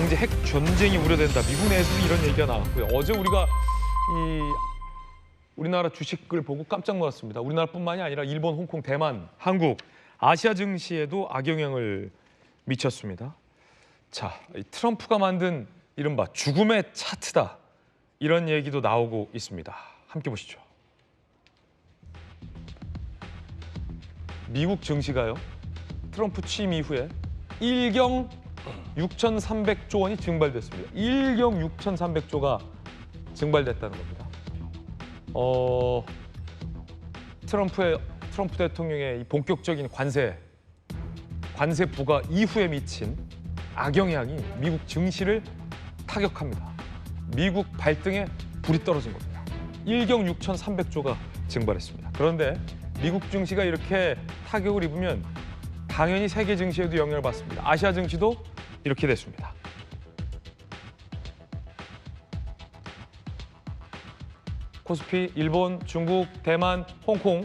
경제 핵 전쟁이 우려된다. 미국 내에서도 이런 얘기가 나왔고요. 어제 우리가 우리나라 주식을 보고 깜짝 놀랐습니다. 우리나라뿐만이 아니라 일본, 홍콩, 대만, 한국, 아시아 증시에도 악영향을 미쳤습니다. 자, 트럼프가 만든 이른바 죽음의 차트다. 이런 얘기도 나오고 있습니다. 함께 보시죠. 미국 증시가요. 트럼프 취임 이후에 일경 6,300조 원이 증발됐습니다. 일경 6,300조가 증발됐다는 겁니다. 트럼프 대통령의 이 본격적인 관세 부과 이후에 미친 악영향이 미국 증시를 타격합니다. 미국 발등에 불이 떨어진 겁니다. 일경 6,300조가 증발했습니다. 그런데 미국 증시가 이렇게 타격을 입으면 당연히 세계 증시에도 영향을 받습니다. 아시아 증시도 이렇게 됐습니다. 코스피, 일본, 중국, 대만, 홍콩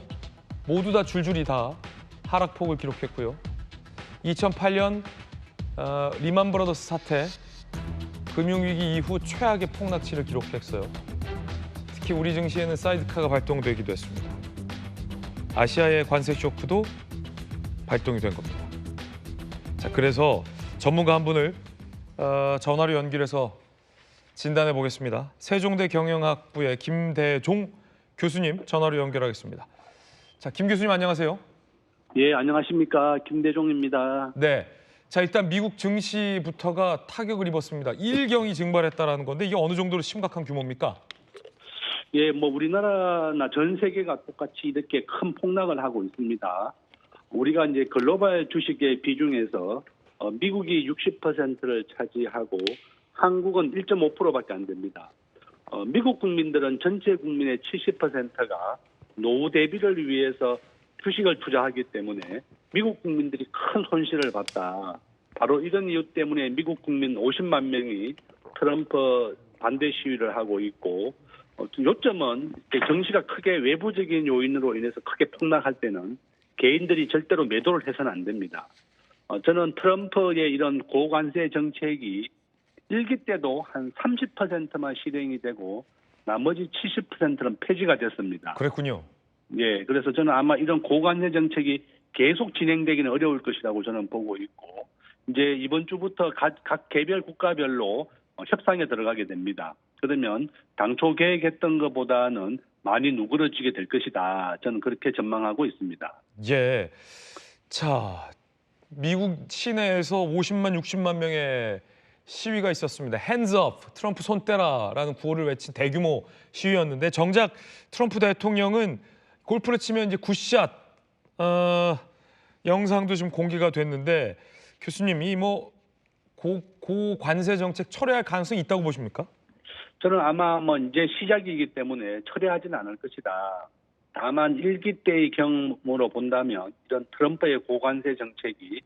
모두 다 줄줄이 다 하락폭을 기록했고요. 2008년 리만 브라더스 사태, 금융위기 이후 최악의 폭락치를 기록했어요. 특히 우리 증시에는 사이드카가 발동되기도 했습니다. 아시아의 관세 쇼크도 발동이 된 겁니다. 자, 그래서 전문가 한 분을 전화로 연결해서 진단해 보겠습니다. 세종대 경영학부의 김대종 교수님 전화로 연결하겠습니다. 자, 김 교수님 안녕하세요. 예, 안녕하십니까. 김대종입니다. 네. 자, 일단 미국 증시부터가 타격을 입었습니다. 일경이 증발했다라는 건데 이게 어느 정도로 심각한 규모입니까? 예, 뭐 우리나라나 전 세계가 똑같이 이렇게 큰 폭락을 하고 있습니다. 우리가 이제 글로벌 주식의 비중에서 미국이 60%를 차지하고 한국은 1.5%밖에 안 됩니다. 미국 국민들은 전체 국민의 70%가 노후 대비를 위해서 주식을 투자하기 때문에 미국 국민들이 큰 손실을 봤다. 바로 이런 이유 때문에 미국 국민 50만 명이 트럼프 반대 시위를 하고 있고, 요점은 정시가 크게 외부적인 요인으로 인해서 크게 폭락할 때는 개인들이 절대로 매도를 해서는 안 됩니다. 저는 트럼프의 이런 고관세 정책이 1기 때도 한 30%만 실행이 되고 나머지 70%는 폐지가 됐습니다. 그랬군요. 예, 그래서 저는 아마 이런 고관세 정책이 계속 진행되기는 어려울 것이라고 저는 보고 있고, 이제 이번 주부터 각 개별 국가별로 협상에 들어가게 됩니다. 그러면 당초 계획했던 것보다는 많이 누그러지게 될 것이다. 저는 그렇게 전망하고 있습니다. 예. 자, 미국 시내에서 50만, 60만 명의 시위가 있었습니다. Hands up, 트럼프 손 떼라라는 구호를 외친 대규모 시위였는데 정작 트럼프 대통령은 골프를 치면 이제 굿샷 영상도 좀 공개가 됐는데 교수님이 뭐 고관세 정책 철회할 가능성이 있다고 보십니까? 저는 아마 뭐 이제 시작이기 때문에 철회하지는 않을 것이다. 다만 1기 때의 경우로 본다면 이런 트럼프의 고관세 정책이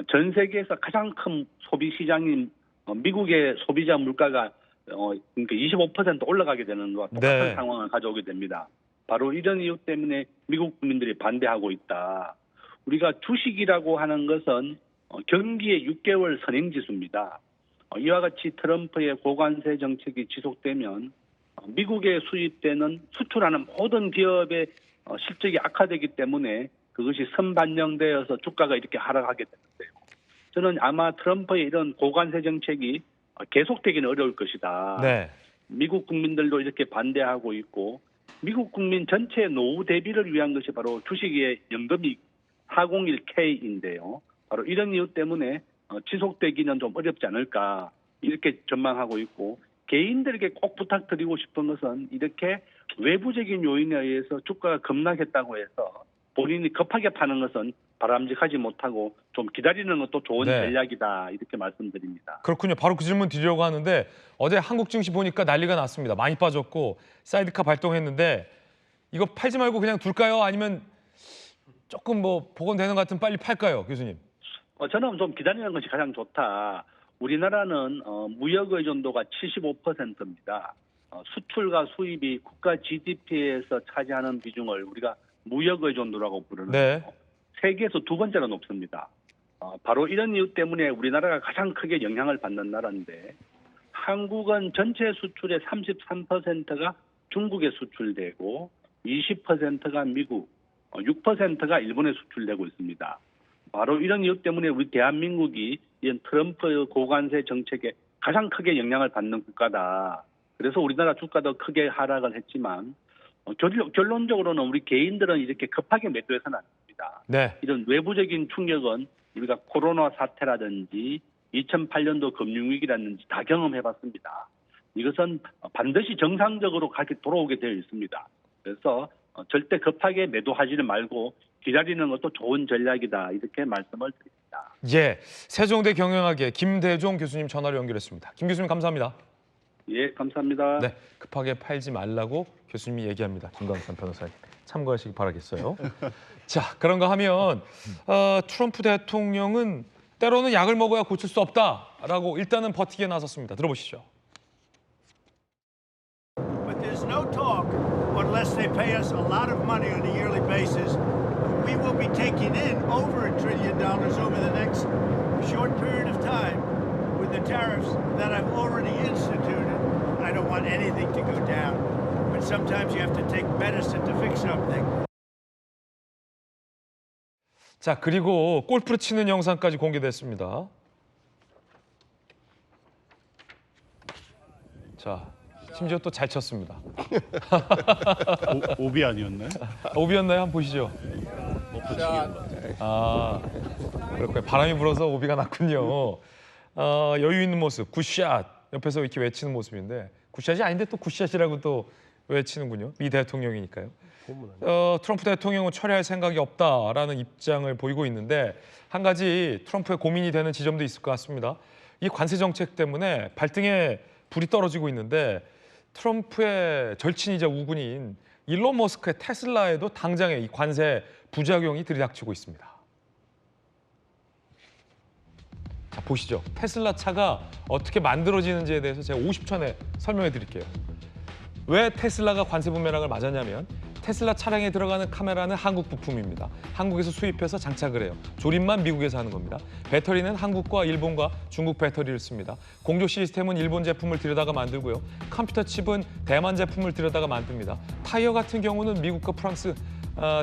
전 세계에서 가장 큰 소비 시장인 미국의 소비자 물가가 그러니까 25% 올라가게 되는 것과 똑같은 네. 상황을 가져오게 됩니다. 바로 이런 이유 때문에 미국 국민들이 반대하고 있다. 우리가 주식이라고 하는 것은 경기의 6개월 선행지수입니다. 이와 같이 트럼프의 고관세 정책이 지속되면 미국에 수입되는 수출하는 모든 기업의 실적이 악화되기 때문에 그것이 선반영되어서 주가가 이렇게 하락하게 되는데요. 저는 아마 트럼프의 이런 고관세 정책이 계속되기는 어려울 것이다. 네. 미국 국민들도 이렇게 반대하고 있고 미국 국민 전체 노후 대비를 위한 것이 바로 주식의 연금이 401k인데요. 바로 이런 이유 때문에 지속되기는 좀 어렵지 않을까 이렇게 전망하고 있고 개인들에게 꼭 부탁드리고 싶은 것은 이렇게 외부적인 요인에 의해서 주가가 급락했다고 해서 본인이 급하게 파는 것은 바람직하지 못하고 좀 기다리는 것도 좋은 네. 전략이다 이렇게 말씀드립니다. 그렇군요. 바로 그 질문 드리려고 하는데 어제 한국 증시 보니까 난리가 났습니다. 많이 빠졌고 사이드카 발동했는데 이거 팔지 말고 그냥 둘까요? 아니면 조금 뭐 복원되는 것 같으면 빨리 팔까요, 교수님? 저는 좀 기다리는 것이 가장 좋다. 우리나라는 무역 의존도가 75%입니다. 수출과 수입이 국가 GDP에서 차지하는 비중을 우리가 무역 의존도라고 부르는데요. 네. 세계에서 두 번째로 높습니다. 바로 이런 이유 때문에 우리나라가 가장 크게 영향을 받는 나라인데 한국은 전체 수출의 33%가 중국에 수출되고 20%가 미국, 6%가 일본에 수출되고 있습니다. 바로 이런 이유 때문에 우리 대한민국이 이런 트럼프 고관세 정책에 가장 크게 영향을 받는 국가다. 그래서 우리나라 주가도 크게 하락을 했지만 결론적으로는 우리 개인들은 이렇게 급하게 매도해서는 안 됩니다. 네. 이런 외부적인 충격은 우리가 코로나 사태라든지 2008년도 금융위기라든지 다 경험해봤습니다. 이것은 반드시 정상적으로 돌아오게 되어 있습니다. 그래서 절대 급하게 매도하지는 말고 기다리는 것도 좋은 전략이다. 이렇게 말씀을 드립니다. 예, 세종대 경영학의 김대종 교수님 전화로 연결했습니다. 김 교수님 감사합니다. 예, 감사합니다. 네, 급하게 팔지 말라고 교수님이 얘기합니다. 김광삼 변호사님 참고하시기 바라겠어요. 자, 그런가 하면 트럼프 대통령은 때로는 약을 먹어야 고칠 수 없다라고 일단은 버티기에 나섰습니다. 들어보시죠. But there's no talk unless they pay us a lot of money on a yearly basis. We will be taking in over $1 trillion over the next short period of time with the tariffs that I've already instituted. I don't want anything to go down, but sometimes you have to take medicine to fix something. 자, 그리고 골프를 치는 영상까지 공개됐습니다. 자, 심지어 또 잘 쳤습니다. 오비 아니었나요? 오비였나요? 한번 보시죠. 아, 그렇군요. 바람이 불어서 오비가 났군요. 여유 있는 모습, 굿샷. 옆에서 이렇게 외치는 모습인데 굿샷이 아닌데 또 굿샷이라고 또 외치는군요. 미 대통령이니까요. 트럼프 대통령은 철회할 생각이 없다라는 입장을 보이고 있는데 한 가지 트럼프의 고민이 되는 지점도 있을 것 같습니다. 이 관세 정책 때문에 발등에 불이 떨어지고 있는데 트럼프의 절친이자 우군인 일론 머스크의 테슬라에도 당장의 이 관세 부작용이 들이닥치고 있습니다. 자, 보시죠. 테슬라 차가 어떻게 만들어지는지에 대해서 제가 50초 내에 설명해 드릴게요. 왜 테슬라가 관세 부메랑을 맞았냐면 테슬라 차량에 들어가는 카메라는 한국 부품입니다. 한국에서 수입해서 장착을 해요. 조립만 미국에서 하는 겁니다. 배터리는 한국과 일본과 중국 배터리를 씁니다. 공조 시스템은 일본 제품을 들여다가 만들고요. 컴퓨터 칩은 대만 제품을 들여다가 만듭니다. 타이어 같은 경우는 미국과 프랑스,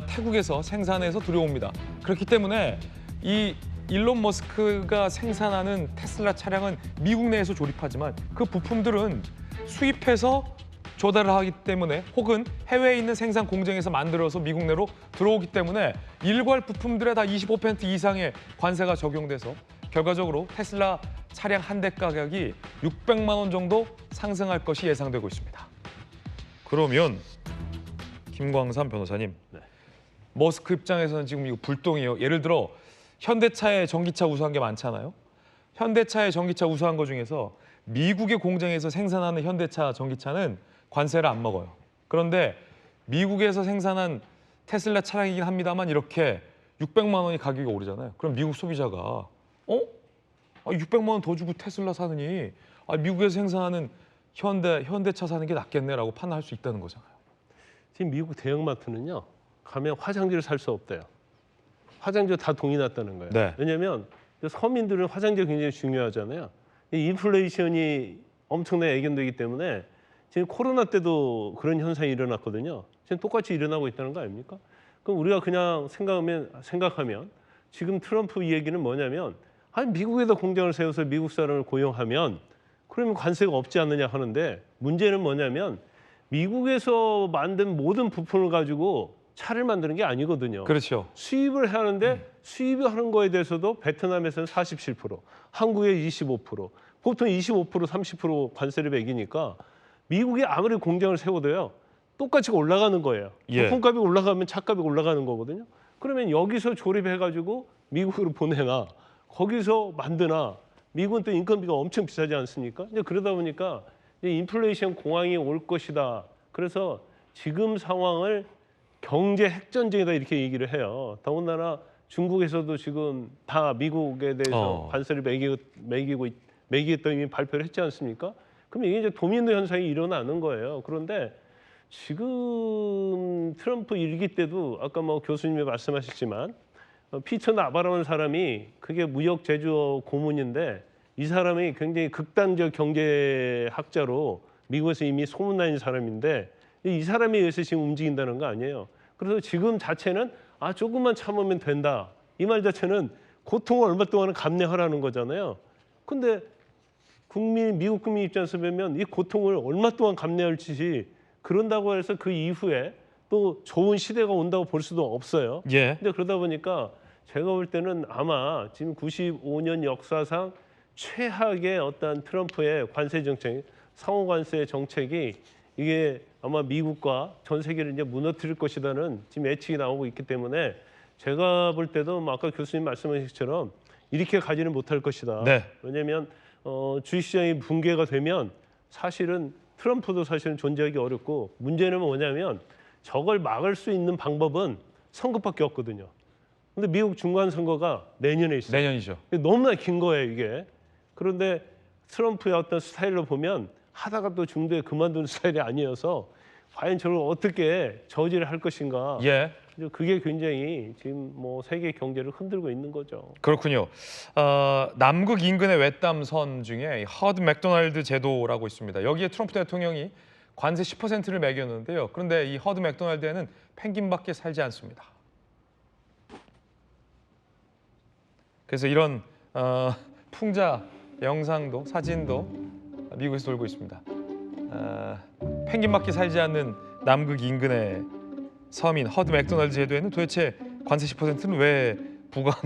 태국에서 생산해서 들여옵니다. 그렇기 때문에 이 일론 머스크가 생산하는 테슬라 차량은 미국 내에서 조립하지만 그 부품들은 수입해서 조달을 하기 때문에 혹은 해외에 있는 생산 공장에서 만들어서 미국 내로 들어오기 때문에 일괄 부품들에 다 25% 이상의 관세가 적용돼서 결과적으로 테슬라 차량 한 대 가격이 600만 원 정도 상승할 것이 예상되고 있습니다. 그러면 김광삼 변호사님, 머스크 입장에서는 지금 이거 불똥이에요. 예를 들어 현대차에 전기차 우수한 게 많잖아요. 현대차에 전기차 우수한 거 중에서 미국의 공장에서 생산하는 현대차 전기차는 관세를 안 먹어요. 그런데 미국에서 생산한 테슬라 차량이긴 합니다만 이렇게 600만 원이 가격이 오르잖아요. 그럼 미국 소비자가 600만 원 더 주고 테슬라 사느니 미국에서 생산하는 현대차 사는 게 낫겠네라고 판단할 수 있다는 거잖아요. 지금 미국 대형마트는요. 가면 화장지를 살 수 없대요. 화장지 다 동이 났다는 거예요. 네. 왜냐하면 서민들은 화장지가 굉장히 중요하잖아요. 이 인플레이션이 엄청나게 애견되기 때문에 지금 코로나 때도 그런 현상이 일어났거든요. 지금 똑같이 일어나고 있다는 거 아닙니까? 그럼 우리가 그냥 생각하면 지금 트럼프 얘기는 뭐냐면 미국에다 공장을 세워서 미국 사람을 고용하면 그러면 관세가 없지 않느냐 하는데 문제는 뭐냐면 미국에서 만든 모든 부품을 가지고 차를 만드는 게 아니거든요. 그렇죠. 수입을 하는데 수입을 하는 거에 대해서도 베트남에서는 47%, 한국에 25%, 보통 25%, 30% 관세를 매기니까 미국이 아무리 공장을 세워도요. 똑같이 올라가는 거예요. 예. 부품값이 올라가면 차값이 올라가는 거거든요. 그러면 여기서 조립해가지고 미국으로 보내나 거기서 만드나 미국은 또 인건비가 엄청 비싸지 않습니까? 이제 그러다 보니까 이제 인플레이션 공황이 올 것이다. 그래서 지금 상황을 경제 핵전쟁이다 이렇게 얘기를 해요. 더군다나 중국에서도 지금 다 미국에 대해서 관세를 매기겠다 이미 발표를 했지 않습니까? 그럼 이게 이제 도미노 현상이 일어나는 거예요. 그런데 지금 트럼프 일기 때도 아까 뭐 교수님이 말씀하셨지만 피처 나바라는 사람이 그게 무역 제조업 고문인데 이 사람이 굉장히 극단적 경제학자로 미국에서 이미 소문난 사람인데 이 사람에 의해서 지금 움직인다는 거 아니에요. 그래서 지금 자체는 조금만 참으면 된다. 이 말 자체는 고통을 얼마 동안은 감내하라는 거잖아요. 근데 미국 국민 입장에서 보면 이 고통을 얼마 동안 감내할지 그런다고 해서 그 이후에 또 좋은 시대가 온다고 볼 수도 없어요. 예. 근데 그러다 보니까 제가 볼 때는 아마 지금 95년 역사상 최악의 어떤 트럼프의 관세 정책, 상호 관세 정책이 이게 아마 미국과 전 세계를 이제 무너뜨릴 것이라는 지금 예측이 나오고 있기 때문에 제가 볼 때도 아까 교수님 말씀하신 것처럼 이렇게 가지는 못할 것이다. 네. 왜냐하면 주식시장이 붕괴가 되면 사실은 트럼프도 사실은 존재하기 어렵고 문제는 뭐냐면 저걸 막을 수 있는 방법은 선거밖에 없거든요. 근데 미국 중간 선거가 내년에 있어요. 내년이죠. 너무나 긴 거예요, 이게. 그런데 트럼프의 어떤 스타일로 보면 하다가 또 중도에 그만두는 스타일이 아니어서 과연 저를 어떻게 저지를 할 것인가. 예. 그게 굉장히 지금 뭐 세계 경제를 흔들고 있는 거죠. 그렇군요. 남극 인근의 외딴섬 중에 허드 맥도날드 제도라고 있습니다. 여기에 트럼프 대통령이 관세 10%를 매겼는데요. 그런데 이 허드 맥도날드에는 펭귄밖에 살지 않습니다. 그래서 이런 풍자 영상도 사진도 미국에서 돌고 있습니다. 펭귄밖에 살지 않는 남극 인근의 섬인 허드 맥도날드 제도에는 도대체 관세 10%는 왜 부과한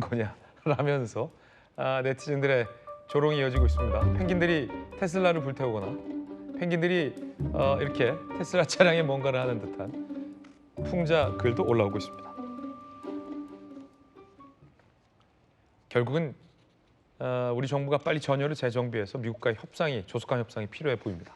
거냐라면서 네티즌들의 조롱이 이어지고 있습니다. 펭귄들이 테슬라를 불태우거나 펭귄들이 이렇게 테슬라 차량에 뭔가를 하는 듯한 풍자 글도 올라오고 있습니다. 결국은 우리 정부가 빨리 전열을 재정비해서 미국과의 협상이 조속한 협상이 필요해 보입니다.